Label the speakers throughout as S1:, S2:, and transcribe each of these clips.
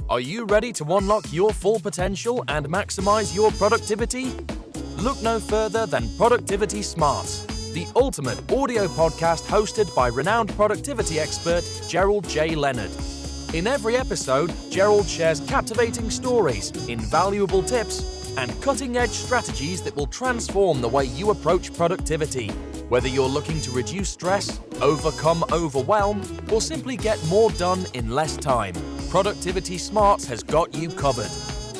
S1: Are you ready to unlock your full potential and maximize your productivity? Look no further than Productivity Smarts, the ultimate audio podcast hosted by renowned productivity expert Gerald J. Leonard. In every episode, Gerald shares captivating stories, invaluable tips, and cutting-edge strategies that will transform the way you approach productivity. Whether you're looking to reduce stress, overcome overwhelm, or simply get more done in less time, Productivity Smarts has got you covered.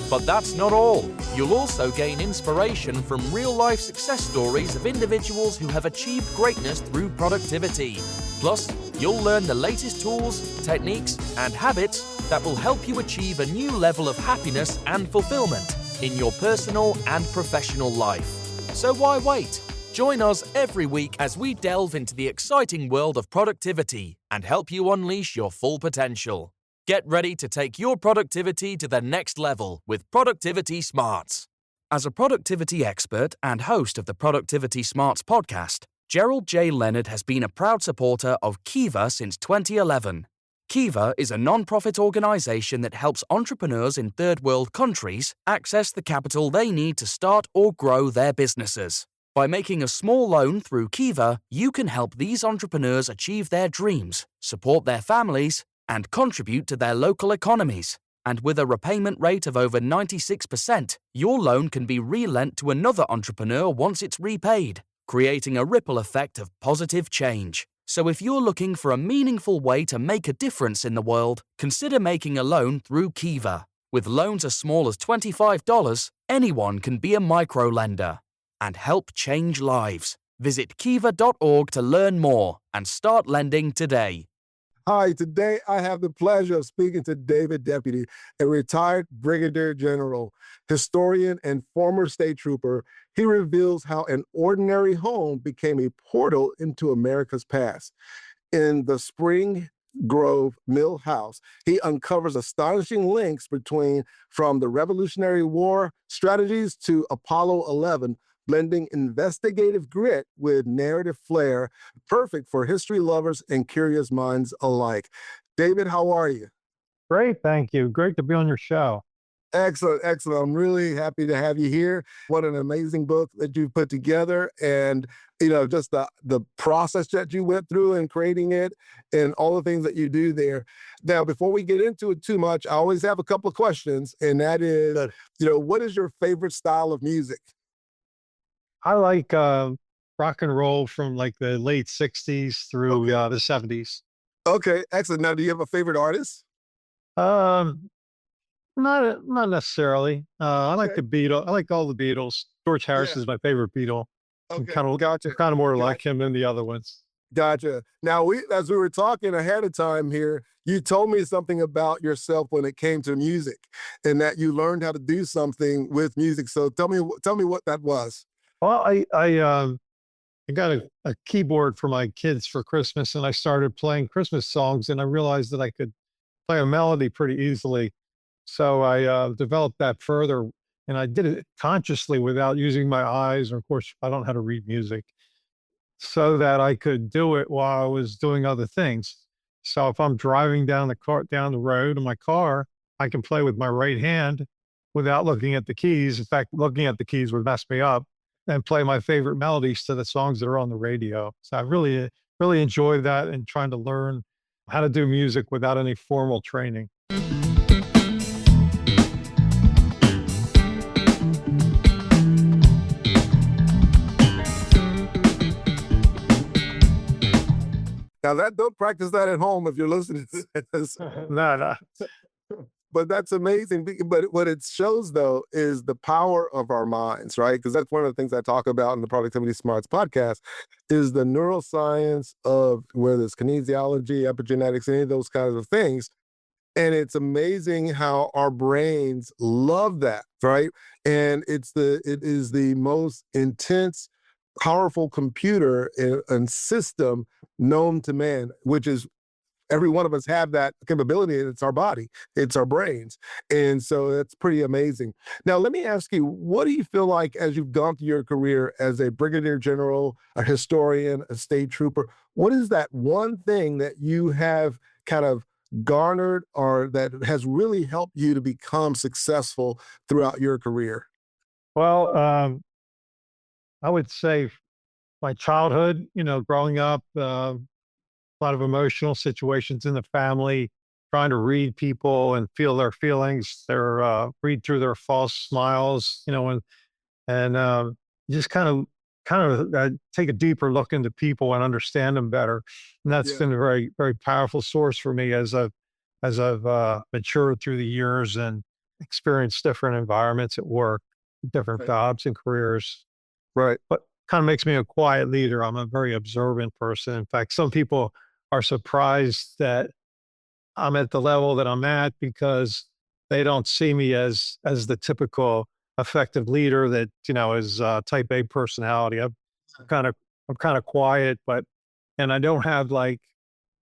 S1: But that's not all. You'll also gain inspiration from real-life success stories of individuals who have achieved greatness through productivity. Plus, you'll learn the latest tools, techniques, and habits that will help you achieve a new level of happiness and fulfillment in your personal and professional life. So why wait? Join us every week as we delve into the exciting world of productivity and help you unleash your full potential. Get ready to take your productivity to the next level with Productivity Smarts. As a productivity expert and host of the Productivity Smarts podcast, Gerald J. Leonard has been a proud supporter of Kiva since 2011. Kiva is a non-profit organization that helps entrepreneurs in third world countries access the capital they need to start or grow their businesses. By making a small loan through Kiva, you can help these entrepreneurs achieve their dreams, support their families, and contribute to their local economies. And with a repayment rate of over 96%, your loan can be re-lent to another entrepreneur once it's repaid, creating a ripple effect of positive change. So if you're looking for a meaningful way to make a difference in the world, consider making a loan through Kiva. With loans as small as $25, anyone can be a microlender and help change lives. Visit kiva.org to learn more and start lending today.
S2: Hi, today I have the pleasure of speaking to David Deputy, a retired brigadier general, historian, and former state trooper. He reveals how an ordinary home became a portal into America's past. In the Spring Grove Mill House, he uncovers astonishing links from the Revolutionary War strategies to Apollo 11, blending investigative grit with narrative flair, perfect for history lovers and curious minds alike. David, how are you?
S3: Great, thank you. Great to be on your show.
S2: Excellent, excellent. I'm really happy to have you here. What an amazing book that you've put together, and just the process that you went through in creating it and all the things that you do there. Now, before we get into it too much, I always have a couple of questions, and that is, what is your favorite style of music?
S3: I like rock and roll from like the late 60s through the 70s.
S2: Okay, excellent. Now, do you have a favorite artist?
S3: Not necessarily. I like the Beatles. I like all the Beatles. George Harrison is my favorite Beatle.
S2: Okay,
S3: Kind of more like him than the other ones.
S2: Gotcha. Now, as we were talking ahead of time here, you told me something about yourself when it came to music, and that you learned how to do something with music. So tell me what that was.
S3: Well, I got a keyboard for my kids for Christmas, and I started playing Christmas songs, and I realized that I could play a melody pretty easily. So I developed that further, and I did it consciously without using my eyes. And of course, I don't know how to read music, so that I could do it while I was doing other things. So if I'm driving down the road in my car, I can play with my right hand without looking at the keys. In fact, looking at the keys would mess me up, and play my favorite melodies to the songs that are on the radio. So I really, really enjoy that, and trying to learn how to do music without any formal training.
S2: Now, don't practice that at home if you're listening to this.
S3: No.
S2: But that's amazing. But what it shows, though, is the power of our minds, right? Because that's one of the things I talk about in the Productivity Smarts podcast, is the neuroscience of whether it's kinesiology, epigenetics, any of those kinds of things. And it's amazing how our brains love that, right? And it is the most intense, powerful computer and system known to man, which is every one of us have that capability, and it's our body, it's our brains. And so that's pretty amazing. Now, let me ask you, what do you feel like as you've gone through your career as a brigadier general, a historian, a state trooper, what is that one thing that you have kind of garnered or that has really helped you to become successful throughout your career?
S3: Well, I would say my childhood, growing up, a lot of emotional situations in the family, trying to read people and feel their feelings, read through their false smiles, and just kind of take a deeper look into people and understand them better. And that's
S2: Yeah.
S3: been a very, very powerful source for me as I've matured through the years and experienced different environments at work, different
S2: Right.
S3: jobs and careers.
S2: Right.
S3: But kind of makes me a quiet leader. I'm a very observant person. In fact, some people are surprised that I'm at the level that I'm at because they don't see me as the typical effective leader that is type A personality. Kind of I'm kind of quiet, but and I don't have like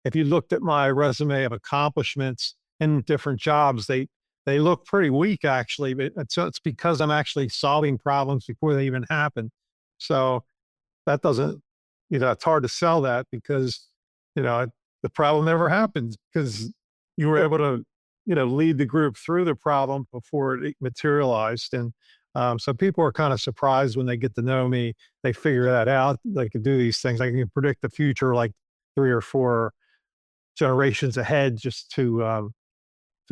S3: if you looked at my resume of accomplishments in different jobs, they look pretty weak actually. But it's because I'm actually solving problems before they even happen. So that doesn't, it's hard to sell that because, you know, the problem never happens because you were able to, lead the group through the problem before it materialized. And so people are kind of surprised when they get to know me. They figure that out. They can do these things. I can predict the future like 3 or 4 generations ahead just to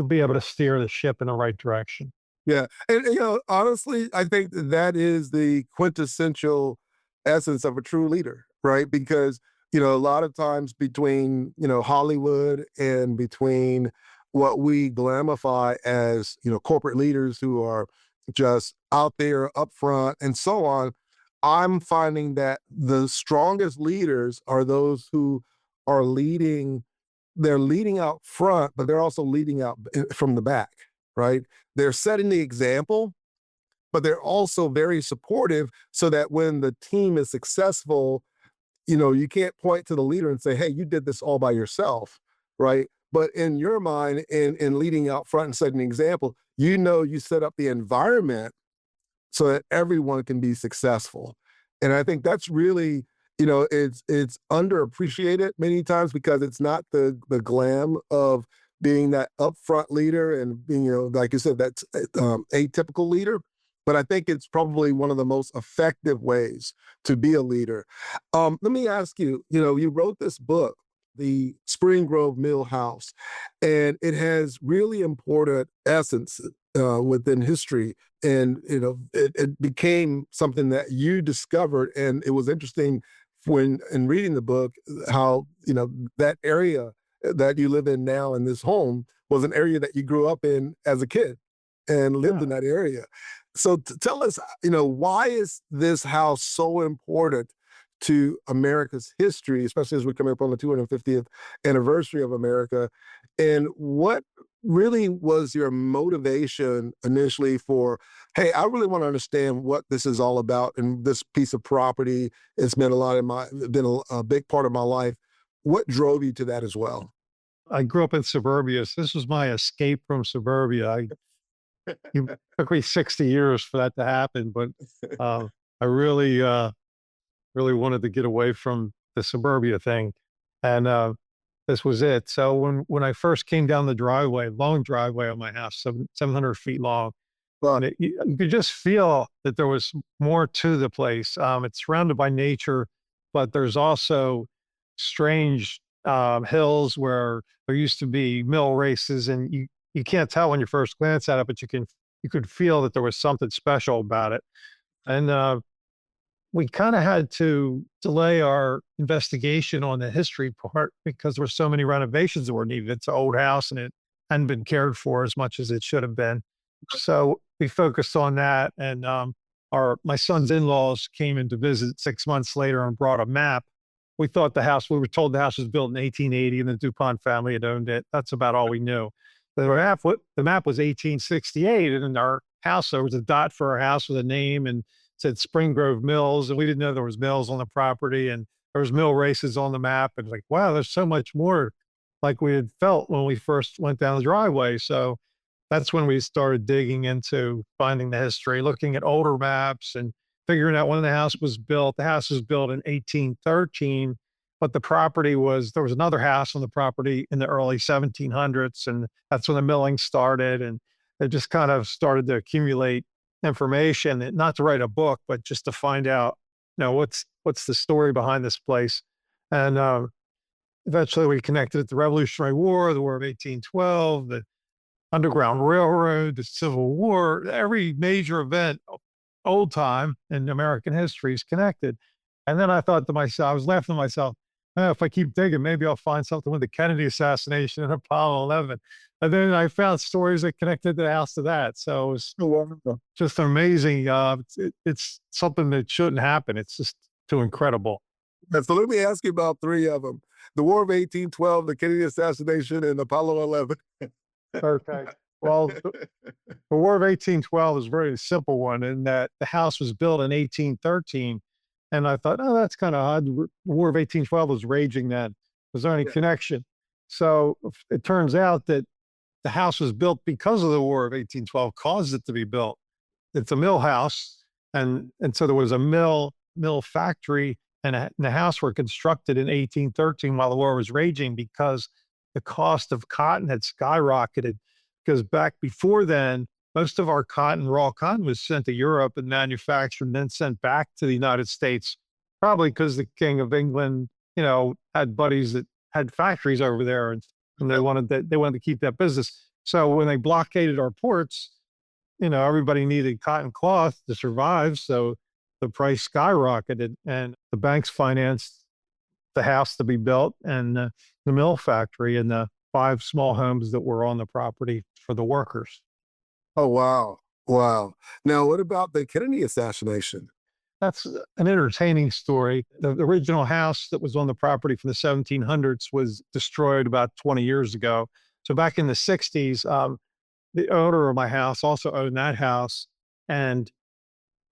S3: be able to steer the ship in the right direction.
S2: Yeah. And, honestly, I think that is the quintessential essence of a true leader, right? Because, a lot of times between, Hollywood and between what we glamify as, corporate leaders who are just out there up front and so on, I'm finding that the strongest leaders are those who are they're leading out front, but they're also leading out from the back, right? They're setting the example, but they're also very supportive so that when the team is successful, you can't point to the leader and say, hey, you did this all by yourself, right? But in your mind, in leading out front and setting an example, you set up the environment so that everyone can be successful. And I think that's really, it's underappreciated many times because it's not the glam of being that upfront leader and being, like you said, that's atypical leader. But I think it's probably one of the most effective ways to be a leader. Let me ask you, you wrote this book, The Spring Grove Mill House, and it has really important essence within history. And, it became something that you discovered. And it was interesting when, in reading the book, how, that area that you live in now in this home was an area that you grew up in as a kid and lived
S3: Yeah.
S2: in that area. So tell us, why is this house so important to America's history, especially as we're coming up on the 250th anniversary of America? And what really was your motivation initially for, hey, I really want to understand what this is all about and this piece of property, it's been a big part of my life. What drove you to that as well?
S3: I grew up in suburbia. So this was my escape from suburbia. It took me 60 years for that to happen, but I really wanted to get away from the suburbia thing. And this was it. So when I first came down the driveway, long driveway of my house, 700 feet long,
S2: Well,
S3: and you could just feel that there was more to the place. It's surrounded by nature, but there's also strange hills where there used to be mill races, and you can't tell when you first glance at it, but you could feel that there was something special about it. And we kind of had to delay our investigation on the history part because there were so many renovations that were needed. It's an old house and it hadn't been cared for as much as it should have been. So we focused on that. And my son's in-laws came in to visit 6 months later and brought a map. We were told the house was built in 1880 and the DuPont family had owned it. That's about all we knew. The map was 1868, and in our house, there was a dot for our house with a name and said Spring Grove Mills, and we didn't know there was mills on the property, and there was mill races on the map. And like, wow, there's so much more like we had felt when we first went down the driveway. So that's when we started digging into finding the history, looking at older maps and figuring out when the house was built. The house was built in 1813, but there was another house on the property in the early 1700s, and that's when the milling started. And they just kind of started to accumulate information, not to write a book, but just to find out, what's the story behind this place. And eventually we connected it to the Revolutionary War, the War of 1812, the Underground Railroad, the Civil War. Every major event, old time in American history, is connected. And then I thought to myself, I was laughing to myself, if I keep digging, maybe I'll find something with the Kennedy assassination and Apollo 11. And then I found stories that connected the house to that. So it was just amazing. It's something that shouldn't happen. It's just too incredible.
S2: So let me ask you about three of them: the War of 1812, the Kennedy assassination, and Apollo 11.
S3: Okay. Well, the War of 1812 is a very simple one in that the house was built in 1813. And I thought, oh, that's kind of odd. The War of 1812 was raging then. Was there any connection? So it turns out that the house was built because of the War of 1812, caused it to be built. It's a mill house. And so there was a mill factory, and the house were constructed in 1813 while the war was raging because the cost of cotton had skyrocketed. Because back before then, most of our raw cotton, was sent to Europe and manufactured and then sent back to the United States, probably because the King of England, had buddies that had factories over there, and they wanted to keep that business. So when they blockaded our ports, everybody needed cotton cloth to survive. So the price skyrocketed, and the banks financed the house to be built and the mill factory and the 5 small homes that were on the property for the workers.
S2: Oh, wow. Wow. Now, what about the Kennedy assassination?
S3: That's an entertaining story. The original house that was on the property from the 1700s was destroyed about 20 years ago. So back in the 60s, the owner of my house also owned that house and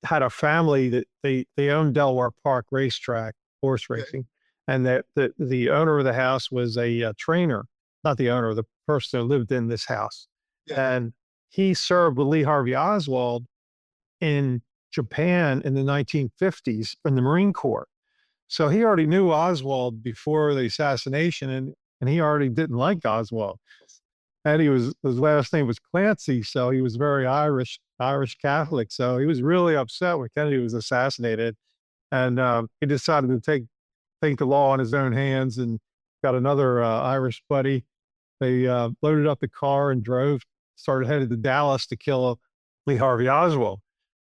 S3: had a family that they owned Delaware Park racetrack, horse racing. And the owner of the house was a trainer, not the owner, the person who lived in this house. Yeah. And he served with Lee Harvey Oswald in Japan in the 1950s in the Marine Corps. So he already knew Oswald before the assassination, and he already didn't like Oswald. And his last name was Clancy, so he was very Irish Catholic. So he was really upset when Kennedy was assassinated, and he decided to take the law in his own hands and got another Irish buddy. They loaded up the car and started headed to Dallas to kill Lee Harvey Oswald.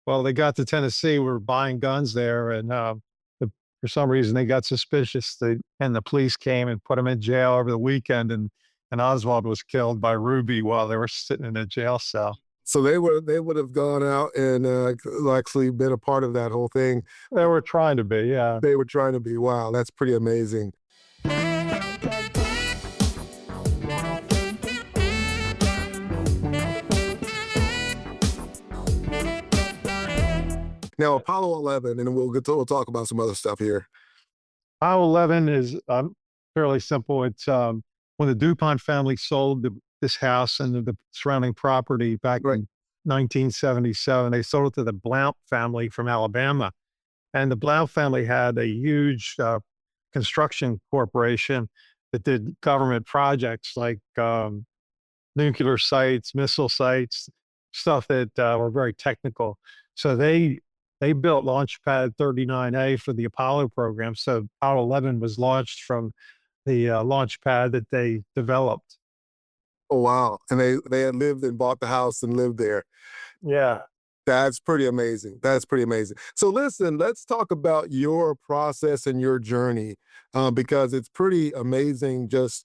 S3: Well, they got to Tennessee, were buying guns there, and for some reason they got suspicious. And the police came and put him in jail over the weekend, and Oswald was killed by Ruby while they were sitting in a jail cell.
S2: So they would have gone out and actually been a part of that whole thing.
S3: They were trying to be, yeah.
S2: They were trying to be. Wow, that's pretty amazing. Now, Apollo 11, and we'll talk about some other stuff here.
S3: Apollo 11 is fairly simple. It's when the DuPont family sold this house and the surrounding property back in 1977, they sold it to the Blount family from Alabama. And the Blount family had a huge construction corporation that did government projects like nuclear sites, missile sites, stuff that were very technical. So they built Launch Pad 39A for the Apollo program. So Apollo 11 was launched from the launch pad that they developed.
S2: Oh, wow. And they had lived and bought the house and lived there.
S3: Yeah.
S2: That's pretty amazing. That's pretty amazing. So listen, let's talk about your process and your journey, because it's pretty amazing just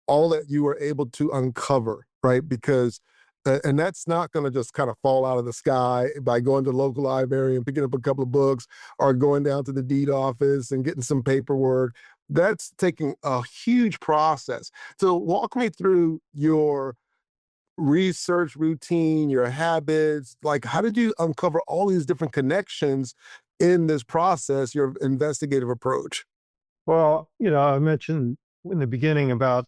S2: all that you were able to uncover, right? Because and that's not going to just kind of fall out of the sky by going to the local library and picking up a couple of books or going down to the deed office and getting some paperwork. That's taking a huge process. So walk me through your research routine, your habits. Like, how did you uncover all these different connections in this process, your investigative approach?
S3: Well, I mentioned in the beginning about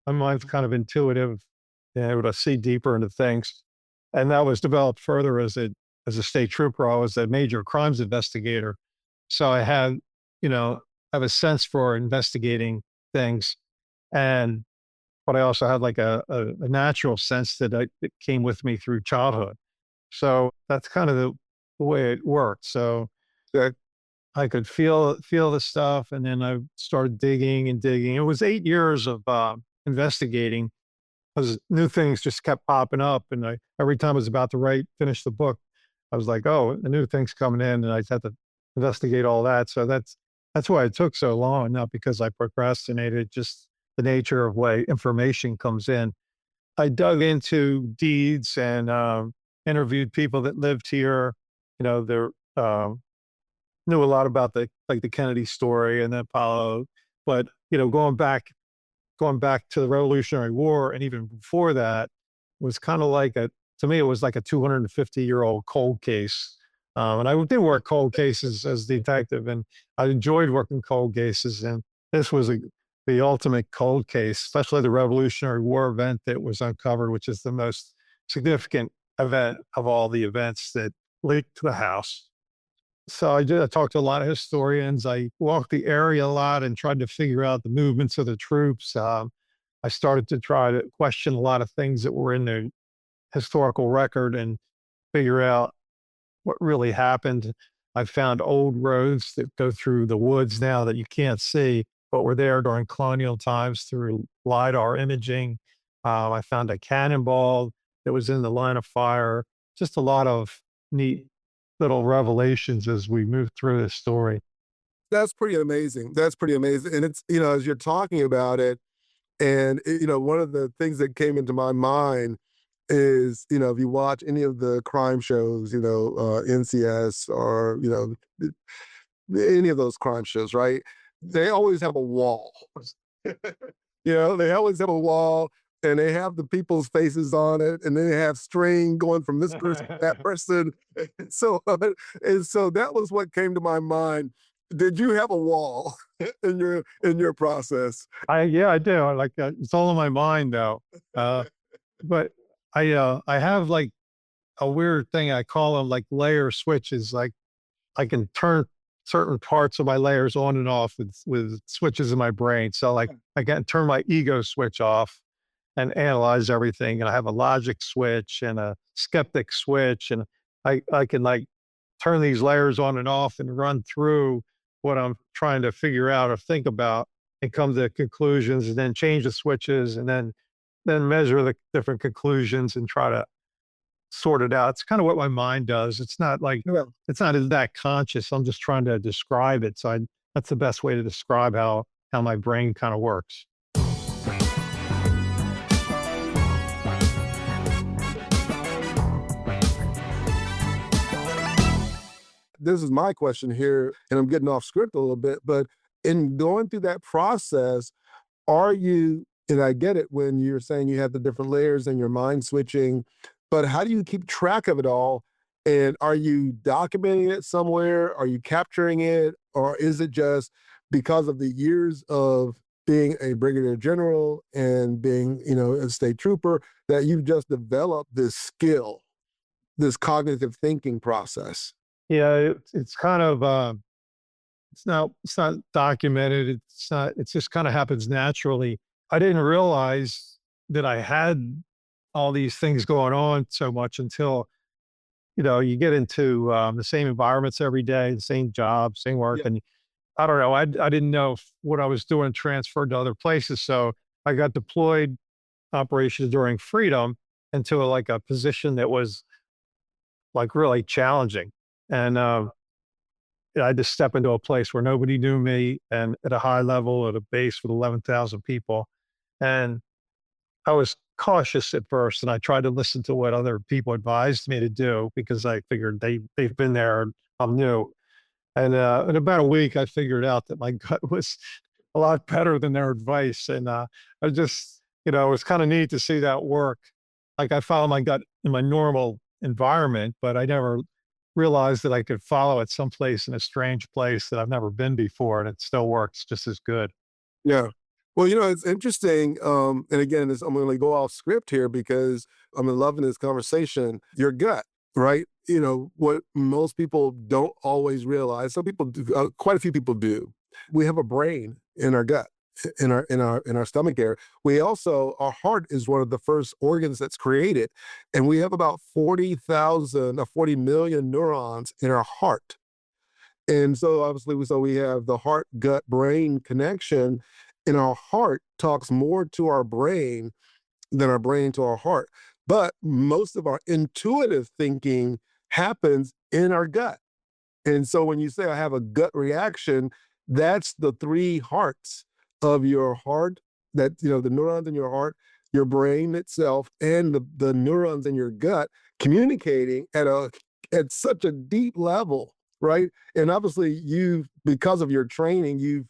S3: my mind's kind of intuitive, able to see deeper into things. And that was developed further as a state trooper. I was a major crimes investigator. So I had, have a sense for investigating things. And but I also had like a natural sense that came with me through childhood. So that's kind of the way it worked. So
S2: Okay.
S3: I could feel the stuff, and then I started digging and digging. It was 8 years of investigating because new things just kept popping up, and every time I was about to finish the book, I was like, "Oh, a new thing's coming in," and I had to investigate all that. So that's why it took so long, not because I procrastinated, just the nature of way information comes in. I dug into deeds and interviewed people that lived here. They're knew a lot about the Kennedy story and the Apollo, but going back to the Revolutionary War and even before that was kind of like to me, it was like a 250-year-old cold case. And I did work cold cases as a detective, and I enjoyed working cold cases. And this was the ultimate cold case, especially the Revolutionary War event that was uncovered, which is the most significant event of all the events that leaked to the House. So I talked to a lot of historians. I walked the area a lot and tried to figure out the movements of the troops. I started to try to question a lot of things that were in the historical record and figure out what really happened. I found old roads that go through the woods now that you can't see, but were there during colonial times through LiDAR imaging. I found a cannonball that was in the line of fire. Just a lot of neat little revelations as we move through this story.
S2: That's pretty amazing. That's pretty amazing. And it's, as you're talking about it, and, one of the things that came into my mind is, if you watch any of the crime shows, NCS or, any of those crime shows, right? They always have a wall. They always have a wall, and they have the people's faces on it, and then they have string going from this person to that person. And so that was what came to my mind. Did you have a wall in your process?
S3: Yeah, I do. It's all in my mind though. But I have like a weird thing. I call them like layer switches. Like I can turn certain parts of my layers on and off with switches in my brain. So like I can turn my ego switch off and analyze everything. And I have a logic switch and a skeptic switch. And I can like turn these layers on and off and run through what I'm trying to figure out or think about and come to conclusions, and then change the switches, and then measure the different conclusions and try to sort it out. It's kind of what my mind does. It's not like
S2: Well,
S3: it's not that conscious. I'm just trying to describe it. That's the best way to describe how my brain kind of works.
S2: this is my question here, and I'm getting off script a little bit, but in going through that process, are you, and I get it when you're saying you have the different layers and your mind switching, but how do you keep track of it all? And are you documenting it somewhere? Are you capturing it? Or is it just because of the years of being a brigadier general and being, a state trooper that you've just developed this skill, this cognitive thinking process?
S3: Yeah, it's kind of it's not documented. It just kind of happens naturally. I didn't realize that I had all these things going on so much until you get into the same environments every day, the same job, same work,
S2: Yeah.
S3: and I don't know. I didn't know if what I was doing transferred to other places, so I got deployed operations during freedom into like a position that was like really challenging, and I just step into a place where nobody knew me, and at a high level at a base with 11,000 people, and I was cautious at first, and I tried to listen to what other people advised me to do because I figured they've been there and I'm new. And in about a week, I figured out that my gut was a lot better than their advice. And I just, it was kind of neat to see that work. Like I follow my gut in my normal environment, but I never realized that I could follow it someplace in a strange place that I've never been before, and it still works just as good.
S2: Yeah. Well, it's interesting. And again, I'm going to go off script here because I'm loving this conversation. Your gut, right? What most people don't always realize, some people do, quite a few people do, We have a brain in our gut, in our stomach area. We also, our heart is one of the first organs that's created, and we have about 40,000 or 40 million neurons in our heart. And so obviously, we have the heart gut brain connection, and our heart talks more to our brain than our brain to our heart. But most of our intuitive thinking happens in our gut. And so when you say I have a gut reaction, that's the three hearts of your heart, that, the neurons in your heart, your brain itself, and the neurons in your gut communicating at such a deep level, right? And obviously because of your training, you've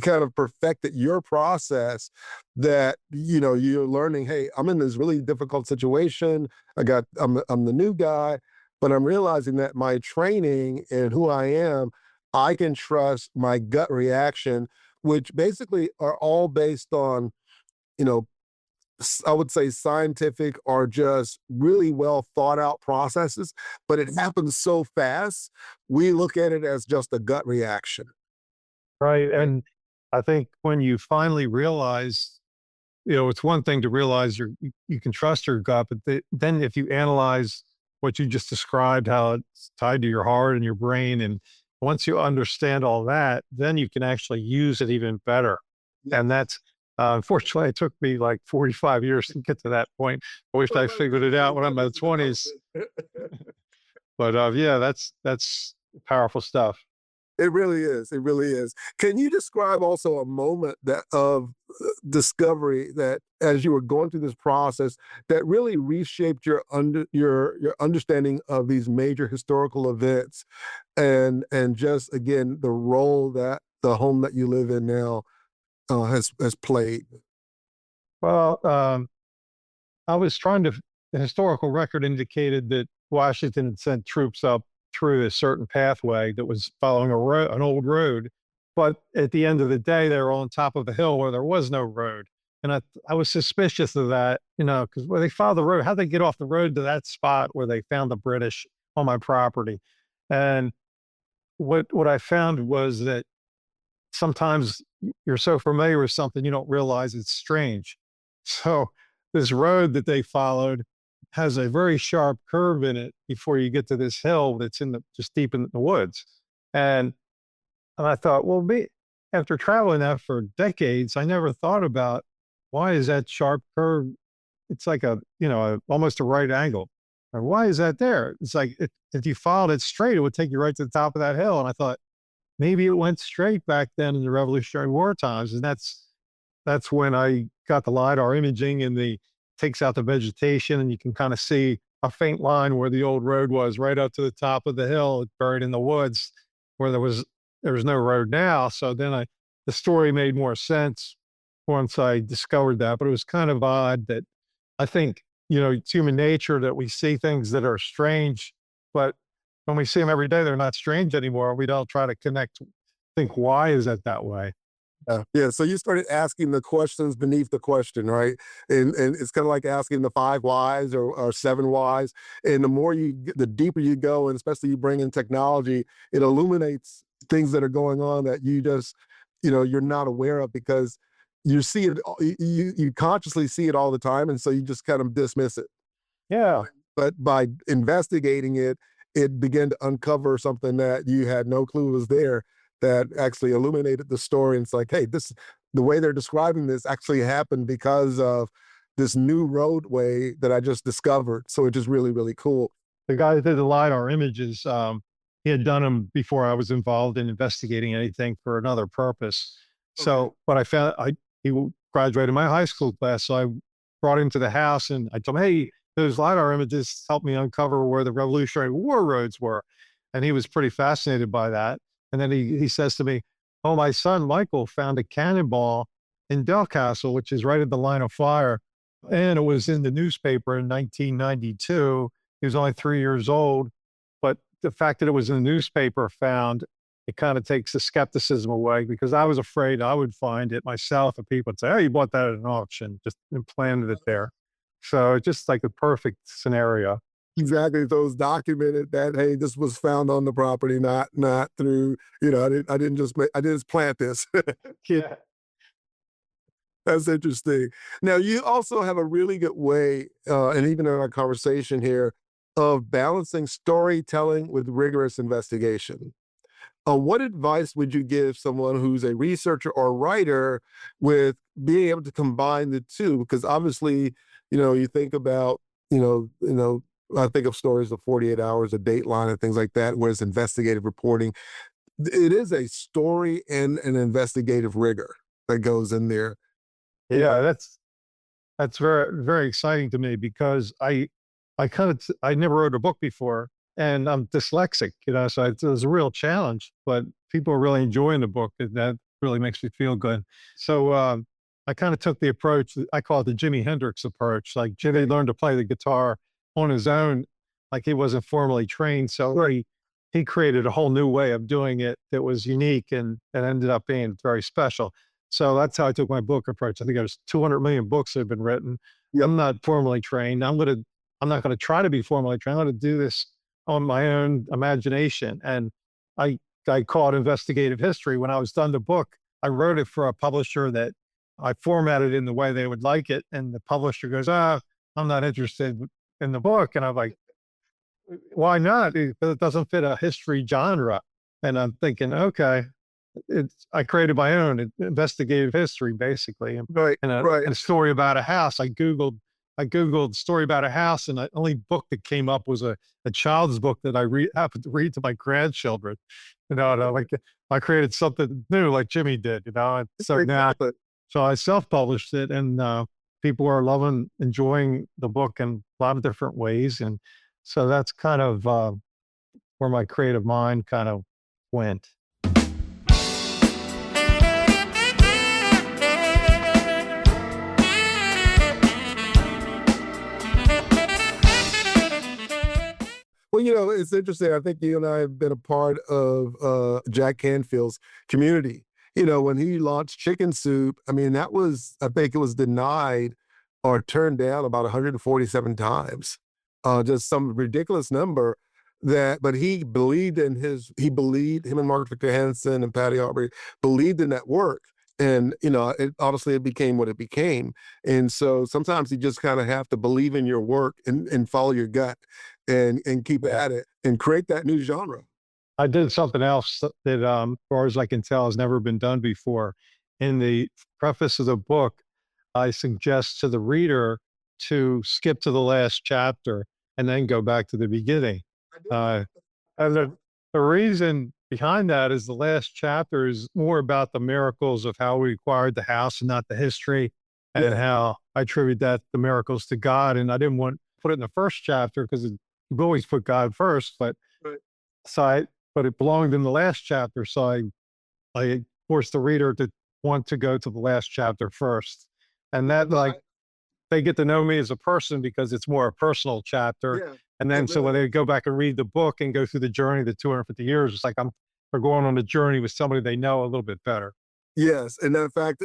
S2: kind of perfected your process that, you're learning, hey, I'm in this really difficult situation. I'm the new guy, but I'm realizing that my training and who I am, I can trust my gut reaction, which basically are all based on, I would say scientific or just really well thought out processes, but it happens so fast. We look at it as just a gut reaction.
S3: Right. And I think when you finally realize, it's one thing to realize you can trust your gut, but then if you analyze what you just described, how it's tied to your heart and your brain, and once you understand all that, then you can actually use it even better.
S2: Yeah.
S3: And that's, unfortunately, it took me like 45 years to get to that point. I wish I figured it out when I'm in my 20s. But yeah, that's powerful stuff.
S2: It really is. It really is. Can you describe also a moment of discovery that, as you were going through this process, that really reshaped your understanding of these major historical events, and just again the role that the home that you live in now has played?
S3: Well, I was trying to, the historical record indicated that Washington had sent troops up through a certain pathway that was following an old road. But at the end of the day, they were on top of a hill where there was no road. And I was suspicious of that, because when they followed the road, how'd they get off the road to that spot where they found the British on my property? And what I found was that sometimes you're so familiar with something, you don't realize it's strange. So this road that they followed has a very sharp curve in it before you get to this hill that's just deep in the woods. And I thought, well, after traveling that for decades, I never thought about, why is that sharp curve? It's like almost a right angle. Or why is that there? It's like, if you followed it straight, it would take you right to the top of that hill. And I thought, maybe it went straight back then in the Revolutionary War times. And that's when I got the LiDAR imaging, and takes out the vegetation, and you can kind of see a faint line where the old road was, right up to the top of the hill, buried in the woods, where there was no road now. So then the story made more sense once I discovered that. But it was kind of odd that, I think, it's human nature that we see things that are strange, but when we see them every day, they're not strange anymore. We don't try to think, why is that that way?
S2: Yeah. So you started asking the questions beneath the question, right? And it's kind of like asking the 5 whys or 7 whys. And the deeper you go, and especially you bring in technology, it illuminates things that are going on that you just, you're not aware of, because you see it, you consciously see it all the time. And so you just kind of dismiss it.
S3: Yeah.
S2: But by investigating it, it began to uncover something that you had no clue was there, that actually illuminated the story. And it's like, hey, the way they're describing this actually happened because of this new roadway that I just discovered. So it's just really, really cool.
S3: The guy that did the LiDAR images, he had done them before I was involved in investigating anything for another purpose. So what I found, he graduated my high school class. So I brought him to the house, and I told him, hey, those LiDAR images helped me uncover where the Revolutionary War roads were. And he was pretty fascinated by that. And then he says to me, oh, my son Michael found a cannonball in Delcastle, which is right at the line of fire. And it was in the newspaper in 1992. He was only 3 years old. But the fact that it was in the newspaper it kind of takes the skepticism away, because I was afraid I would find it myself, and people would say, oh, you bought that at an auction, just implanted it there. So it's just like a perfect scenario.
S2: Exactly. So it's documented that, hey, this was found on the property, not through, I didn't just plant this.
S3: Yeah.
S2: That's interesting. Now, you also have a really good way, and even in our conversation here, of balancing storytelling with rigorous investigation. What advice would you give someone who's a researcher or writer with being able to combine the two? Because obviously, you think about, I think of stories of 48 hours, a Dateline, and things like that, where it's investigative reporting. It is a story and an investigative rigor that goes in there.
S3: Yeah, that's very, very exciting to me because I never wrote a book before and I'm dyslexic, so it was a real challenge, but people are really enjoying the book and that really makes me feel good. So, I kind of took the approach, I call it the Jimi Hendrix approach. Like Jimmy learned to play the guitar on his own, like he wasn't formally trained. So he created a whole new way of doing it that was unique and ended up being very special. So that's how I took my book approach. I think there's 200 million books that have been written.
S2: Yep.
S3: I'm not formally trained. I'm not going to try to be formally trained. I'm going to do this on my own imagination. And I, I call it investigative history. When I was done the book, I wrote it for a publisher that I formatted in the way they would like it. And the publisher goes, I'm not interested in the book. And I'm like, why not? Because it doesn't fit a history genre. And I'm thinking, okay, I created my own investigative history, basically,
S2: Right,
S3: and
S2: right.
S3: a story about a house. I Googled story about a house, and the only book that came up was a child's book that happened to read to my grandchildren. And like I created something new, like Jimmy did. And so now,
S2: Exactly.
S3: so I self-published it, and people are enjoying the book in a lot of different ways, and so that's kind of where my creative mind kind of went.
S2: Well, it's interesting. I think you and I have been a part of Jack Canfield's community. When he launched Chicken Soup, I mean, I think it was denied or turned down about 147 times. Just some ridiculous number but him and Mark Victor Hansen and Patty Aubrey believed in that work. And, obviously it became what it became. And so sometimes you just kind of have to believe in your work and follow your gut and keep at it and create that new genre.
S3: I did something else that, as far as I can tell, has never been done before. In the preface of the book, I suggest to the reader to skip to the last chapter and then go back to the beginning. Uh, and the reason behind that is the last chapter is more about the miracles of how we acquired the house and not the history, and how I attribute the miracles to God. And I didn't want to put it in the first chapter because you always put God first, but
S2: Right.
S3: but it belonged in the last chapter. So I forced the reader to want to go to the last chapter first. And that they get to know me as a person because it's more a personal chapter.
S2: Yeah.
S3: And then so when they go back and read the book and go through the journey, the 250 years, it's like we're going on a journey with somebody they know a little bit better.
S2: Yes, and in fact,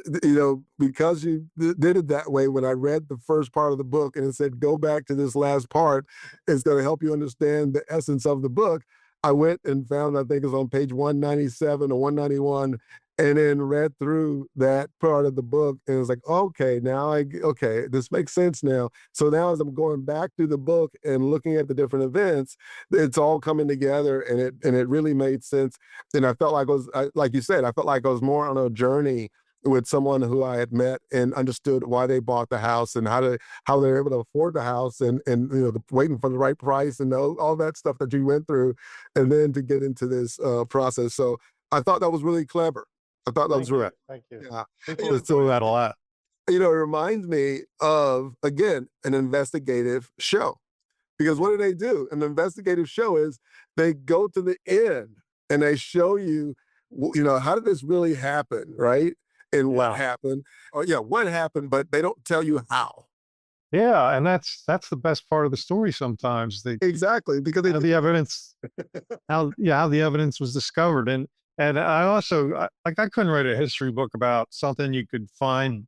S2: because you did it that way, when I read the first part of the book and it said, go back to this last part, it's going to help you understand the essence of the book. I went and found, I think it's on page 197 or 191, and then read through that part of the book, and it was like, okay, okay, this makes sense now. So now as I'm going back through the book and looking at the different events, it's all coming together, and it really made sense. And I felt like like you said, I felt like I was more on a journey with someone who I had met and understood why they bought the house and how they're able to afford the house and waiting for the right price and all that stuff that you went through, and then to get into this process. So I thought that was really clever. I thought that was right.
S3: Thank you.
S2: Yeah.
S3: People do that a lot.
S2: It reminds me of, again, an investigative show. Because what do? An investigative show is they go to the end and they show you, how did this really happen, right? And what happened? Oh, yeah, what happened, but they don't tell you how.
S3: Yeah, and that's the best part of the story sometimes.
S2: Exactly, because
S3: The evidence, how the evidence was discovered. And I also I couldn't write a history book about something you could find,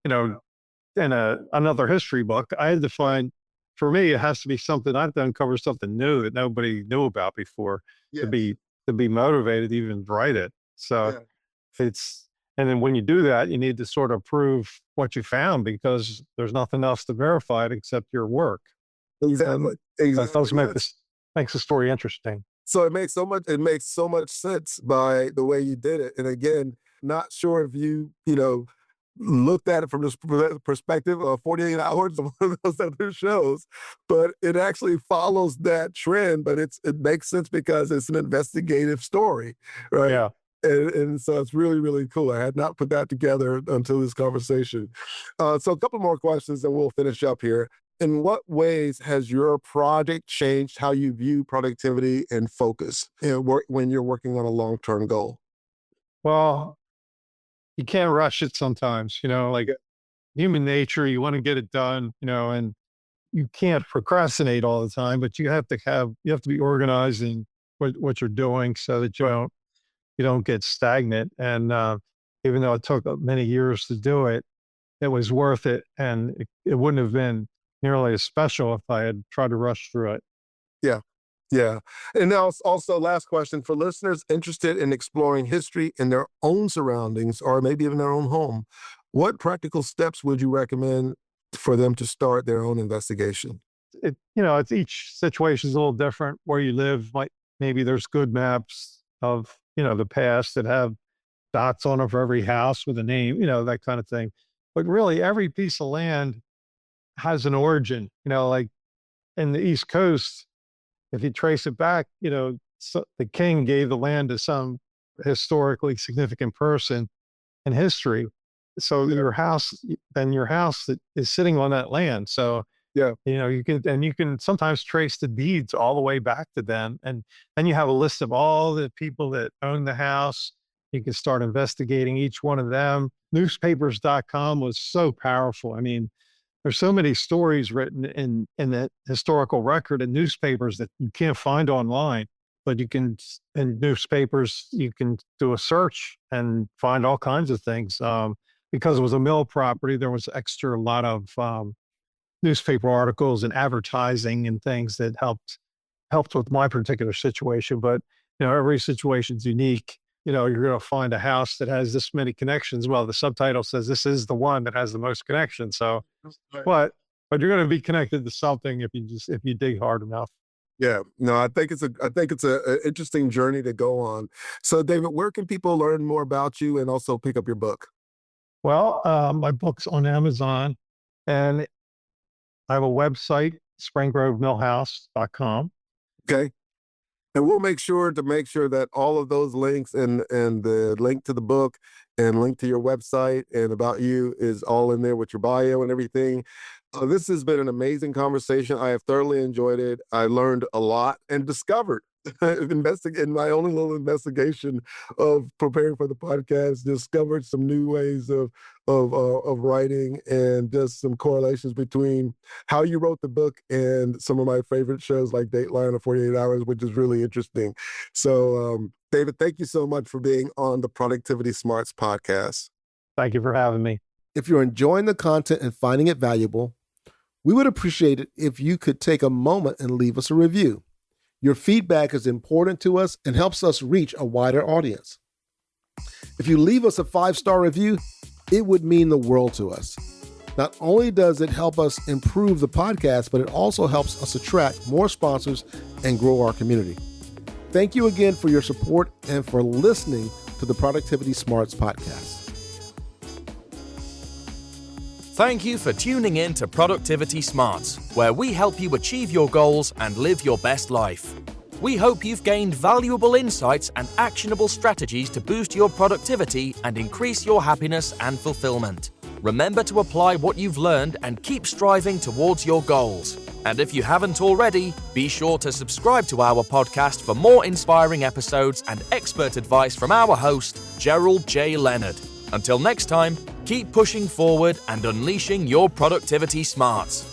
S3: in another history book. I had to find for me, it has to be something I've done, uncover something new that nobody knew about before to
S2: Yes.
S3: be motivated to even write it. So
S2: Yeah.
S3: and then when you do that, you need to sort of prove what you found because there's nothing else to verify it except your work.
S2: Exactly.
S3: That does make
S2: Yes.
S3: makes the story interesting.
S2: So it makes so much sense by the way you did it. And again, not sure if you looked at it from this perspective of 48 hours of one of those other shows, but it actually follows that trend, but it makes sense because it's an investigative story, right?
S3: Yeah.
S2: And so it's really, really cool. I had not put that together until this conversation. So a couple more questions and we'll finish up here. In what ways has your project changed how you view productivity and focus when you're working on a long-term goal?
S3: Well, you can't rush it sometimes, like human nature, you want to get it done, and you can't procrastinate all the time, but you have to be organized in what you're doing so that you don't get stagnant. And even though it took many years to do it, it was worth it. And it wouldn't have been nearly as special if I had tried to rush through it.
S2: Yeah. Yeah. And now also last question for listeners interested in exploring history in their own surroundings or maybe even their own home. What practical steps would you recommend for them to start their own investigation?
S3: It's each situation is a little different. Where you live, maybe there's good maps of, the past that have dots on it for every house with a name, that kind of thing. But really every piece of land has an origin, like in the East Coast, if you trace it back, so the king gave the land to some historically significant person in history. So your house that is sitting on that land. So,
S2: Yeah.
S3: you can sometimes trace the deeds all the way back to them. And then you have a list of all the people that own the house. You can start investigating each one of them. Newspapers.com was so powerful. I mean, there's so many stories written in the historical record in newspapers that you can't find online, but in newspapers, you can do a search and find all kinds of things. Because it was a mill property, there was a lot of newspaper articles and advertising and things that helped with my particular situation. But, every situation's unique. You're going to find a house that has this many connections. Well, the subtitle says this is the one that has the most connections. So, but you're going to be connected to something if you dig hard enough.
S2: Yeah, no, I think it's a interesting journey to go on. So, David, where can people learn more about you and also pick up your book?
S3: Well, my book's on Amazon, and I have a website, springgrovemillhouse.com.
S2: Okay. And we'll make sure that all of those links and the link to the book and link to your website and about you is all in there with your bio and everything. This has been an amazing conversation. I have thoroughly enjoyed it. I learned a lot and discovered in my own little investigation of preparing for the podcast, discovered some new ways of writing and just some correlations between how you wrote the book and some of my favorite shows like Dateline or 48 Hours, which is really interesting. So, David, thank you so much for being on the Productivity Smarts podcast.
S3: Thank you for having me.
S2: If you're enjoying the content and finding it valuable, we would appreciate it if you could take a moment and leave us a review. Your feedback is important to us and helps us reach a wider audience. If you leave us a 5-star review, it would mean the world to us. Not only does it help us improve the podcast, but it also helps us attract more sponsors and grow our community. Thank you again for your support and for listening to the Productivity Smarts podcast.
S1: Thank you for tuning in to Productivity Smarts, where we help you achieve your goals and live your best life. We hope you've gained valuable insights and actionable strategies to boost your productivity and increase your happiness and fulfillment. Remember to apply what you've learned and keep striving towards your goals. And if you haven't already, be sure to subscribe to our podcast for more inspiring episodes and expert advice from our host, Gerald J. Leonard. Until next time, keep pushing forward and unleashing your productivity smarts.